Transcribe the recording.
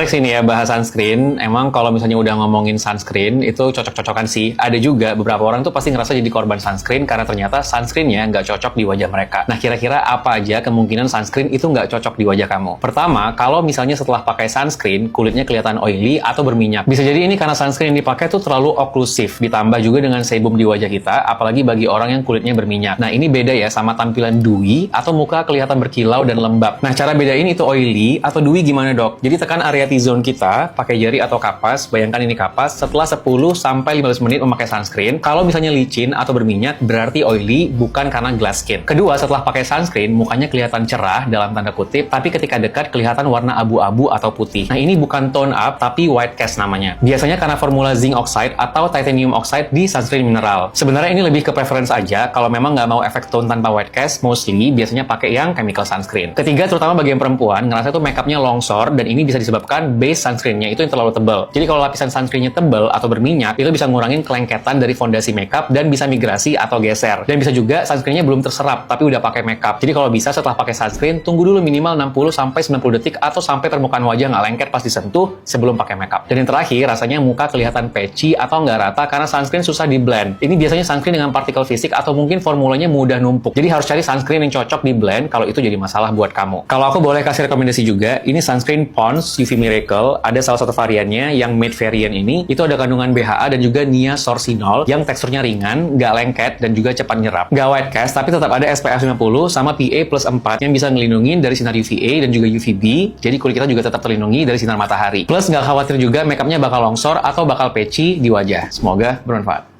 Next ini ya, bahas sunscreen. Emang kalau misalnya udah ngomongin sunscreen, itu cocok-cocokan sih. Ada juga beberapa orang tuh pasti ngerasa jadi korban sunscreen karena ternyata sunscreennya nggak cocok di wajah mereka. Nah, kira-kira apa aja kemungkinan sunscreen itu nggak cocok di wajah kamu? Pertama, kalau misalnya setelah pakai sunscreen, kulitnya kelihatan oily atau berminyak. Bisa jadi ini karena sunscreen yang dipakai tuh terlalu oklusif, ditambah juga dengan sebum di wajah kita, apalagi bagi orang yang kulitnya berminyak. Nah, ini beda ya sama tampilan dewy atau muka kelihatan berkilau dan lembab. Nah, cara bedain itu oily atau dewy gimana, dok? Jadi tekan area T-zone kita, pakai jari atau kapas, bayangkan ini kapas, setelah 10-15 menit memakai sunscreen, kalau misalnya licin atau berminyak, berarti oily, bukan karena glass skin. Kedua, setelah pakai sunscreen, mukanya kelihatan cerah, dalam tanda kutip, tapi ketika dekat kelihatan warna abu-abu atau putih. Nah, ini bukan tone up, tapi white cast namanya. Biasanya karena formula zinc oxide atau titanium oxide di sunscreen mineral. Sebenarnya ini lebih ke preference aja, kalau memang nggak mau efek tone tanpa white cast, mostly biasanya pakai yang chemical sunscreen. Ketiga, terutama bagi yang perempuan, ngerasa tuh makeupnya longsor, dan ini bisa disebabkan base sunscreennya itu yang terlalu tebal. Jadi kalau lapisan sunscreennya tebal atau berminyak, itu bisa ngurangin kelengketan dari fondasi makeup dan bisa migrasi atau geser. Dan bisa juga sunscreennya belum terserap, tapi udah pakai makeup. Jadi kalau bisa setelah pakai sunscreen, tunggu dulu minimal 60-90 detik atau sampai permukaan wajah nggak lengket pas disentuh sebelum pakai makeup. Dan yang terakhir, rasanya muka kelihatan patchy atau nggak rata karena sunscreen susah di blend. Ini biasanya sunscreen dengan partikel fisik atau mungkin formulanya mudah numpuk. Jadi harus cari sunscreen yang cocok di blend kalau itu jadi masalah buat kamu. Kalau aku boleh kasih rekomendasi juga, ini sunscreen Pond's UV Miracle. Ada salah satu variannya yang matte variant ini, itu ada kandungan BHA dan juga niasorcinol yang teksturnya ringan, nggak lengket, dan juga cepat nyerap. Nggak white cast, tapi tetap ada SPF 50 sama PA+4 yang bisa ngelindungin dari sinar UVA dan juga UVB, jadi kulit kita juga tetap terlindungi dari sinar matahari. Plus nggak khawatir juga makeupnya bakal longsor atau bakal patchy di wajah. Semoga bermanfaat.